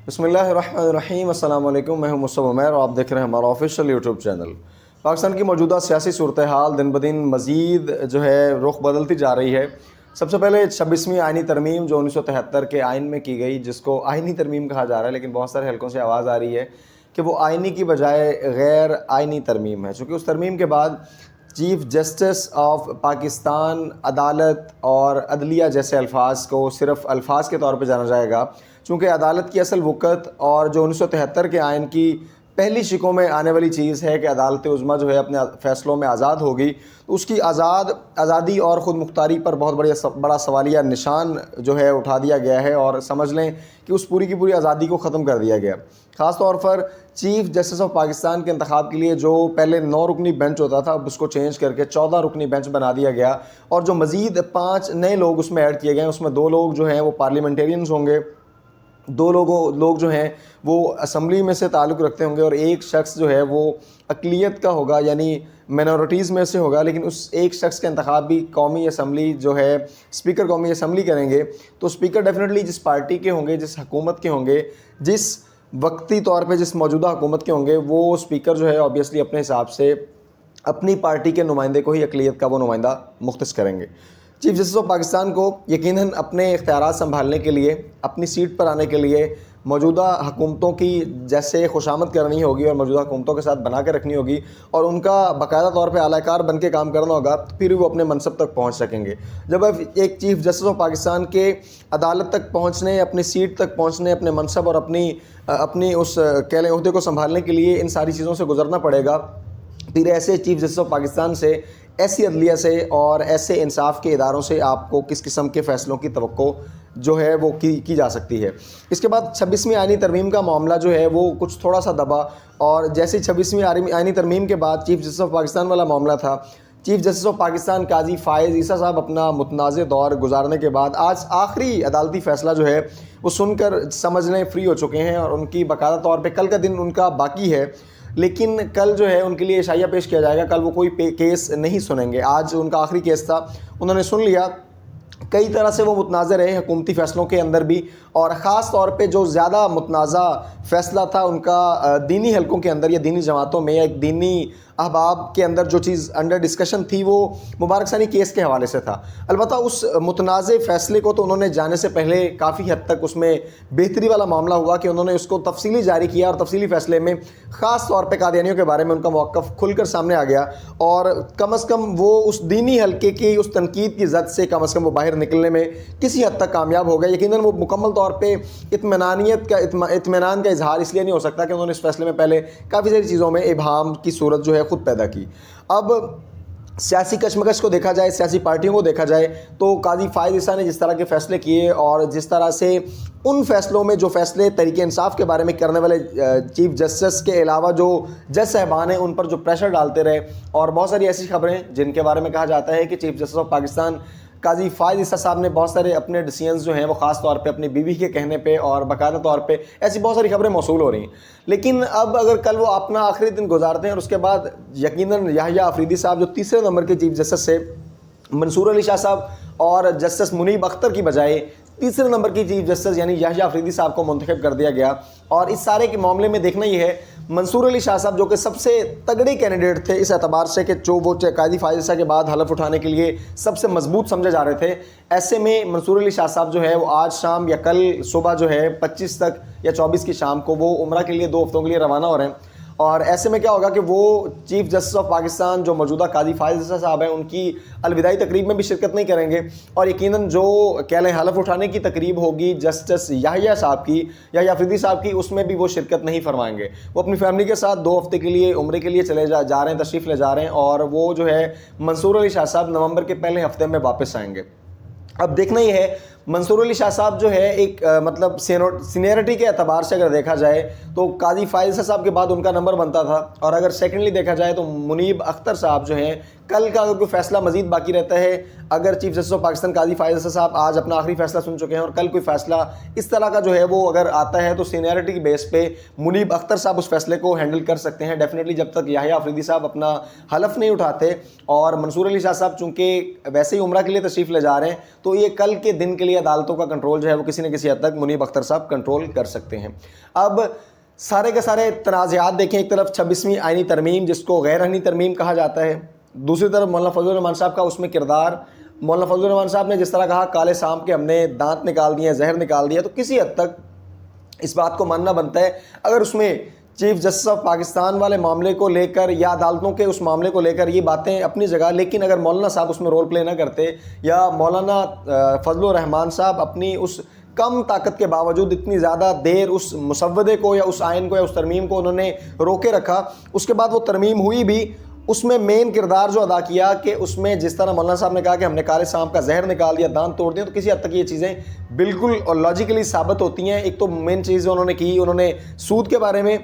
بسم اللہ الرحمن الرحیم. السلام علیکم. میں ہوں مصطفیٰ عمیر اور آپ دیکھ رہے ہیں ہمارا آفیشیل یوٹیوب چینل. پاکستان کی موجودہ سیاسی صورتحال دن بدن مزید جو ہے رخ بدلتی جا رہی ہے. سب سے پہلے 26ویں آئینی ترمیم جو 1973 کے آئین میں کی گئی، جس کو آئینی ترمیم کہا جا رہا ہے، لیکن بہت سارے حلقوں سے آواز آ رہی ہے کہ وہ آئینی کی بجائے غیر آئینی ترمیم ہے، چونکہ اس ترمیم کے بعد چیف جسٹس آف پاکستان، عدالت اور عدلیہ جیسے الفاظ کو صرف الفاظ کے طور پہ جانا جائے گا، چونکہ عدالت کی اصل وقت اور جو 1973 کے آئین کی پہلی شکوں میں آنے والی چیز ہے کہ عدالت عظمیٰ جو ہے اپنے فیصلوں میں آزاد ہوگی، تو اس کی آزادی اور خود مختاری پر بہت بڑا سوالیہ نشان جو ہے اٹھا دیا گیا ہے، اور سمجھ لیں کہ اس پوری کی پوری آزادی کو ختم کر دیا گیا. خاص طور پر چیف جسٹس آف پاکستان کے انتخاب کے لیے جو پہلے 9 رکنی بینچ ہوتا تھا، اب اس کو چینج کر کے 14 رکنی بینچ بنا دیا گیا، اور جو مزید 5 نئے لوگ اس میں ایڈ کیے گئے ہیں، اس میں 2 لوگ جو ہیں وہ پارلیمنٹیرینز ہوں گے، 2 لوگ جو ہیں وہ اسمبلی میں سے تعلق رکھتے ہوں گے، اور ایک شخص جو ہے وہ اقلیت کا ہوگا، یعنی مینورٹیز میں سے ہوگا. لیکن اس ایک شخص کا انتخاب بھی قومی اسمبلی جو ہے اسپیکر قومی اسمبلی کریں گے. تو اسپیکر ڈیفینیٹلی جس پارٹی کے ہوں گے، جس حکومت کے ہوں گے، جس وقتی طور پہ جس موجودہ حکومت کے ہوں گے، وہ اسپیکر جو ہے آبویسلی اپنے حساب سے اپنی پارٹی کے نمائندے کو ہی اقلیت کا وہ نمائندہ مختص کریں گے. چیف جسٹس آف پاکستان کو یقیناً اپنے اختیارات سنبھالنے کے لیے، اپنی سیٹ پر آنے کے لیے موجودہ حکومتوں کی جیسے خوشامد کرنی ہوگی اور موجودہ حکومتوں کے ساتھ بنا کے رکھنی ہوگی، اور ان کا باقاعدہ طور پہ اعلی کار بن کے کام کرنا ہوگا، پھر وہ اپنے منصب تک پہنچ سکیں گے. جب ایک چیف جسٹس آف پاکستان کے عدالت تک پہنچنے، اپنی سیٹ تک پہنچنے، اپنے منصب اور اپنی اس کہہ لیں عہدے کو سنبھالنے کے لیے ان ساری چیزوں سے گزرنا پڑے گا، پھر ایسے چیف جسٹس آف پاکستان سے، ایسی عدلیہ سے اور ایسے انصاف کے اداروں سے آپ کو کس قسم کے فیصلوں کی توقع جو ہے وہ کی جا سکتی ہے. اس کے بعد 26ویں آئینی ترمیم کا معاملہ جو ہے وہ کچھ تھوڑا سا دبا، اور جیسے 26ویں آئینی ترمیم کے بعد چیف جسٹس آف پاکستان والا معاملہ تھا، چیف جسٹس آف پاکستان قاضی فائز عیسیٰ صاحب اپنا متنازع دور گزارنے کے بعد آج آخری عدالتی فیصلہ جو ہے وہ سن کر سمجھ لیں فری ہو چکے ہیں، اور ان کی باقاعدہ طور پہ کل کا دن ان کا باقی ہے، لیکن کل جو ہے ان کے لیے عشائیہ پیش کیا جائے گا. کل وہ کوئی کیس نہیں سنیں گے. آج ان کا آخری کیس تھا، انہوں نے سن لیا. کئی طرح سے وہ متنازع رہے حکومتی فیصلوں کے اندر بھی، اور خاص طور پہ جو زیادہ متنازع فیصلہ تھا ان کا دینی حلقوں کے اندر یا دینی جماعتوں میں یا ایک دینی احباب کے اندر جو چیز انڈر ڈسکشن تھی، وہ مبارک ثانی کیس کے حوالے سے تھا. البتہ اس متنازع فیصلے کو تو انہوں نے جانے سے پہلے کافی حد تک اس میں بہتری والا معاملہ ہوا کہ انہوں نے اس کو تفصیلی جاری کیا، اور تفصیلی فیصلے میں خاص طور پہ قادیانیوں کے بارے میں ان کا موقف کھل کر سامنے آ گیا، اور کم از کم وہ اس دینی حلقے کی اس تنقید کی زد سے کم از کم وہ باہر نکلنے میں کسی حد تک کامیاب ہو گئے. یقیناً وہ مکمل طور پہ اطمینان کا اظہار اس لیے نہیں ہو سکتا کہ انہوں نے اس فیصلے میں پہلے کافی ساری چیزوں میں ابہام کی صورت جو ہے خود پیدا کی. اب سیاسی کشمکش کو دیکھا جائے، سیاسی پارٹیوں کو دیکھا جائے، تو قاضی فائز عیسیٰ نے جس طرح کے فیصلے کیے، اور جس طرح سے ان فیصلوں میں جو فیصلے تحریک انصاف کے بارے میں کرنے والے چیف جسٹس کے علاوہ جو جج صاحبان ہیں ان پر جو پریشر ڈالتے رہے، اور بہت ساری ایسی خبریں جن کے بارے میں کہا جاتا ہے کہ چیف جسٹس آف پاکستان قاضی فائز عیسیٰ صاحب نے بہت سارے اپنے ڈیسیژنز جو ہیں وہ خاص طور پہ اپنی بیوی کے کہنے پہ اور باقاعدہ طور پہ ایسی بہت ساری خبریں موصول ہو رہی ہیں. لیکن اب اگر کل وہ اپنا آخری دن گزارتے ہیں، اور اس کے بعد یقیناً یحییٰ آفریدی صاحب جو تیسرے نمبر کے چیف جسٹس سے منصور علی شاہ صاحب اور جسٹس منیب اختر کی بجائے تیسرے نمبر کی چیف جسٹس یعنی یحییٰ آفریدی صاحب کو منتخب کر دیا گیا. اور اس سارے کے معاملے میں دیکھنا یہ ہے، منصور علی شاہ صاحب جو کہ سب سے تگڑے کینڈیڈیٹ تھے اس اعتبار سے کہ جو وہ قاضی فائز عیسیٰ کے بعد حلف اٹھانے کے لیے سب سے مضبوط سمجھے جا رہے تھے، ایسے میں منصور علی شاہ صاحب جو ہے وہ آج شام یا کل صبح جو ہے 25 تک یا 24 کی شام کو وہ عمرہ کے لیے 2 ہفتوں کے لیے روانہ ہو رہے ہیں. اور ایسے میں کیا ہوگا کہ وہ چیف جسٹس آف پاکستان جو موجودہ قاضی فائز عیسیٰ صاحب ہیں ان کی الوداعی تقریب میں بھی شرکت نہیں کریں گے، اور یقیناً جو کہہ لیں حلف اٹھانے کی تقریب ہوگی جسٹس یحییٰ صاحب کی، یحییٰ آفریدی صاحب کی، اس میں بھی وہ شرکت نہیں فرمائیں گے. وہ اپنی فیملی کے ساتھ 2 ہفتے کے لیے عمرے کے لیے چلے جا رہے ہیں، تشریف لے جا رہے ہیں، اور وہ جو ہے منصور علی شاہ صاحب نومبر کے پہلے ہفتے میں واپس آئیں گے. اب دیکھنا یہ ہے منصور علی شاہ صاحب جو ہے ایک مطلب سینئرٹی کے اعتبار سے اگر دیکھا جائے تو قاضی فائز صاحب کے بعد ان کا نمبر بنتا تھا، اور اگر سیکنڈلی دیکھا جائے تو منیب اختر صاحب جو ہیں، کل کا اگر کوئی فیصلہ مزید باقی رہتا ہے، اگر چیف جسٹس آف پاکستان قاضی فائز صاحب آج اپنا آخری فیصلہ سن چکے ہیں اور کل کوئی فیصلہ اس طرح کا جو ہے وہ اگر آتا ہے تو سینئرٹی کی بیس پہ منیب اختر صاحب اس فیصلے کو ہینڈل کر سکتے ہیں ڈیفینیٹلی، جب تک یحییٰ آفریدی صاحب اپنا حلف نہیں اٹھاتے. اور منصور علی شاہ صاحب چونکہ ویسے ہی عمرہ کے لیے تشریف لے جا رہے ہیں تو یہ کل کے دن کے لیے لیے عدالتوں کا کنٹرول جو ہے وہ کسی نہ کسی حد تک منیب اختر صاحب کنٹرول کر سکتے ہیں. اب سارے کے سارے تنازعات دیکھیں، ایک طرف 26ویں آئینی ترمیم جس کو غیر آئینی ترمیم کہا جاتا ہے، دوسری طرف مولانا فضل الرحمان صاحب کا اس میں کردار. مولانا فضل الرحمان صاحب نے جس طرح کہا کالے سانپ کے ہم نے دانت نکال دیے، زہر نکال دیا، تو کسی حد تک اس بات کو ماننا بنتا ہے. اگر اس میں چیف جسٹس آف پاکستان والے معاملے کو لے کر یا عدالتوں کے اس معاملے کو لے کر یہ باتیں اپنی جگہ، لیکن اگر مولانا صاحب اس میں رول پلے نہ کرتے یا مولانا فضل الرحمان صاحب اپنی اس کم طاقت کے باوجود اتنی زیادہ دیر اس مسودے کو یا اس آئین کو یا اس ترمیم کو انہوں نے روکے رکھا، اس کے بعد وہ ترمیم ہوئی بھی، اس میں مین کردار جو ادا کیا کہ اس میں جس طرح مولانا صاحب نے کہا کہ ہم نے کالے سانپ کا زہر نکال دیا، دانت توڑ دیا، تو کسی حد تک یہ چیزیں بالکل اور لاجیکلی ثابت ہوتی ہیں. ایک تو مین چیز جو انہوں نے کی، انہوں نے سود کے بارے میں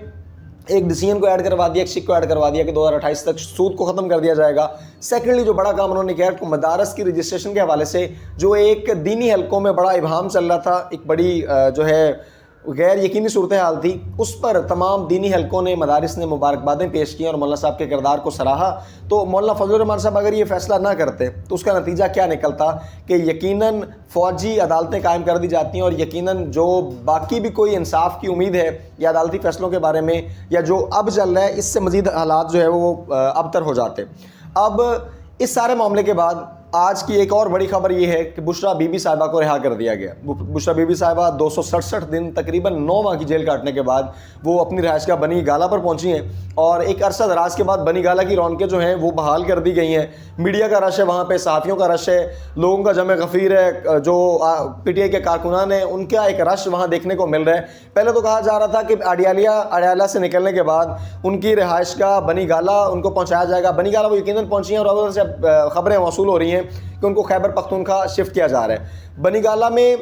ایک ڈیسیجن کو ایڈ کروا دیا، ایک شک کو ایڈ کروا دیا کہ 2028 تک سود کو ختم کر دیا جائے گا. سیکنڈلی جو بڑا کام انہوں نے کیا، مدارس کی رجسٹریشن کے حوالے سے جو ایک دینی حلقوں میں بڑا ابہام چل رہا تھا، ایک بڑی جو ہے غیر یقینی صورتحال تھی، اس پر تمام دینی حلقوں نے، مدارس نے مبارکبادیں پیش کی اور مولانا صاحب کے کردار کو سراہا. تو مولانا فضل الرحمان صاحب اگر یہ فیصلہ نہ کرتے تو اس کا نتیجہ کیا نکلتا کہ یقیناً فوجی عدالتیں قائم کر دی جاتی ہیں اور یقیناً جو باقی بھی کوئی انصاف کی امید ہے یا عدالتی فیصلوں کے بارے میں یا جو اب چل رہا ہے، اس سے مزید حالات جو ہے وہ ابتر ہو جاتے. اب اس سارے معاملے کے بعد آج کی ایک اور بڑی خبر یہ ہے کہ بشرا بی بی صاحبہ کو رہا کر دیا گیا. بشرا بی بی صاحبہ 267 دن تقریباً 9 ماہ کی جیل کاٹنے کے بعد وہ اپنی رہائش گاہ بنی گالہ پر پہنچی ہیں اور ایک عرصہ دراز کے بعد بنی گالہ کی رونقیں جو ہیں وہ بحال کر دی گئی ہیں. میڈیا کا رش ہے وہاں پہ، صحافیوں کا رش ہے، لوگوں کا جمع غفیر ہے، جو پی ٹی آئی کے کارکنان ہیں ان کا ایک رش وہاں دیکھنے کو مل رہا ہے. پہلے تو کہا جا رہا تھا کہ اڈیالہ سے نکلنے کے بعد ان کی رہائش گاہ بنی گالہ ان کو پہنچایا جائے گا. بنی گالہ وہ یقیناً پہنچی ہیں اور اب سے خبریں موصول ہو رہی ہیں کہ ان کو خیبر پختونخوا شفٹ کیا جا رہا ہے. بنی گالہ میں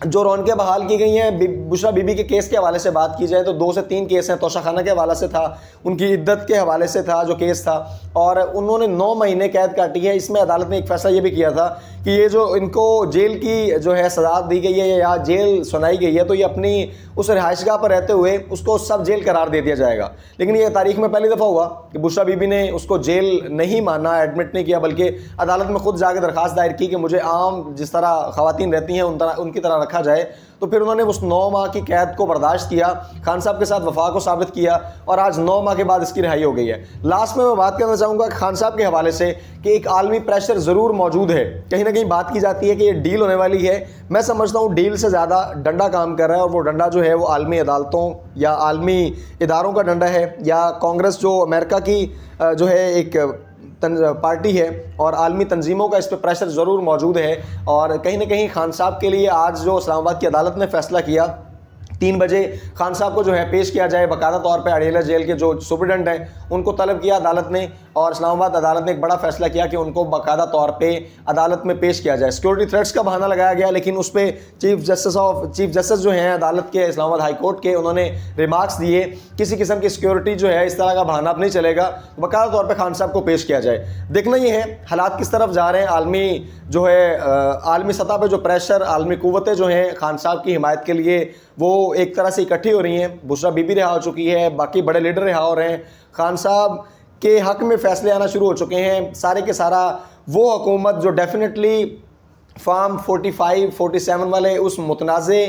جو رونقیں بحال کی گئی ہیں، بشرا بی بی کے کیس کے حوالے سے بات کی جائے تو 2 سے 3 کیس ہیں. توشہ خانہ کے حوالے سے تھا، ان کی عدت کے حوالے سے تھا جو کیس تھا، اور انہوں نے 9 مہینے قید کاٹی ہے. اس میں عدالت نے ایک فیصلہ یہ بھی کیا تھا کہ یہ جو ان کو جیل کی جو ہے سزا دی گئی ہے یا جیل سنائی گئی ہے تو یہ اپنی اس رہائش گاہ پر رہتے ہوئے اس کو سب جیل قرار دے دیا جائے گا. لیکن یہ تاریخ میں پہلی دفعہ ہوا کہ بشرا بی بی نے اس کو جیل نہیں مانا، ایڈمٹ نہیں کیا، بلکہ عدالت میں خود جا کے درخواست دائر کی کہ مجھے عام جس طرح خواتین رہتی ہیں ان کی طرح رکھا جائے. تو پھر انہوں نے اس 9 ماہ کی قید کو برداشت کیا، خان صاحب کے ساتھ وفا کو ثابت کیا اور آج 9 ماہ کے بعد اس کی رہائی ہو گئی ہے. لاسٹ میں بات کرنا چاہوں گا خان صاحب کے حوالے سے کہ ایک عالمی پریشر ضرور موجود ہے. کہیں نہ کہیں بات کی جاتی ہے کہ یہ ڈیل ہونے والی ہے. میں سمجھتا ہوں ڈیل سے زیادہ ڈنڈا کام کر رہا ہے اور وہ ڈنڈا جو ہے وہ عالمی عدالتوں یا عالمی اداروں کا ڈنڈا ہے، یا کانگریس جو امریکہ کی جو ہے ایک پارٹی ہے اور عالمی تنظیموں کا اس پہ پریشر ضرور موجود ہے. اور کہیں نہ کہیں خان صاحب کے لیے آج جو اسلام آباد کی عدالت نے فیصلہ کیا 3 بجے خان صاحب کو جو ہے پیش کیا جائے، باقاعدہ طور پہ اڈیالہ جیل کے جو سپرڈنٹ ہیں ان کو طلب کیا عدالت نے، اور اسلام آباد عدالت نے ایک بڑا فیصلہ کیا کہ ان کو باقاعدہ طور پہ عدالت میں پیش کیا جائے. سیکورٹی تھریٹس کا بہانہ لگایا گیا لیکن اس پہ چیف جسٹس جو ہیں عدالت کے اسلام آباد ہائی کورٹ کے، انہوں نے ریمارکس دیے کسی قسم کی سیکورٹی جو ہے اس طرح کا بہانہ اب نہیں چلے گا، باقاعدہ طور پہ خان صاحب کو پیش کیا جائے. دیکھنا یہ ہے حالات کس طرف جا رہے ہیں. عالمی سطح پہ جو پریشر، عالمی قوتیں جو ہیں خان صاحب کی حمایت کے لیے وہ ایک طرح سے اکٹھی ہو رہی ہیں. بشرا بی بی رہا ہو چکی ہے، باقی بڑے لیڈر رہا ہو رہے ہیں، خان صاحب کے حق میں فیصلے آنا شروع ہو چکے ہیں. سارے کے سارا وہ حکومت جو ڈیفینیٹلی فارم 45-47 والے اس متنازع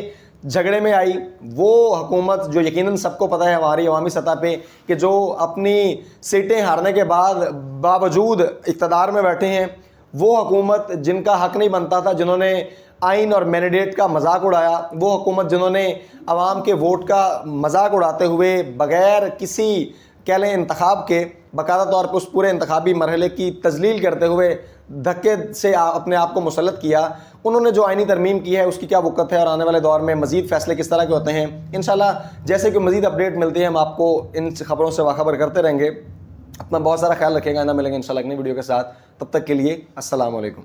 جھگڑے میں آئی، وہ حکومت جو یقیناً سب کو پتہ ہے ہماری عوامی سطح پہ کہ جو اپنی سیٹیں ہارنے کے بعد باوجود اقتدار میں بیٹھے ہیں، وہ حکومت جن کا حق نہیں بنتا تھا، جنہوں نے آئین اور مینڈیٹ کا مذاق اڑایا، وہ حکومت جنہوں نے عوام کے ووٹ کا مذاق اڑاتے ہوئے بغیر کسی کہہ لیں انتخاب کے باقاعدہ طور پر اس پورے انتخابی مرحلے کی تذلیل کرتے ہوئے دھکے سے اپنے آپ کو مسلط کیا. انہوں نے جو آئینی ترمیم کی ہے اس کی کیا وقت ہے اور آنے والے دور میں مزید فیصلے کس طرح کے ہوتے ہیں. انشاءاللہ جیسے کہ مزید اپڈیٹ ملتی ہے ہم آپ کو ان خبروں سے باخبر کرتے رہیں گے. اپنا بہت سارا خیال رکھیں گا. نہ ملیں گے انشاءاللہ اگلی ویڈیو کے ساتھ. تب تک کے لیے السلام علیکم.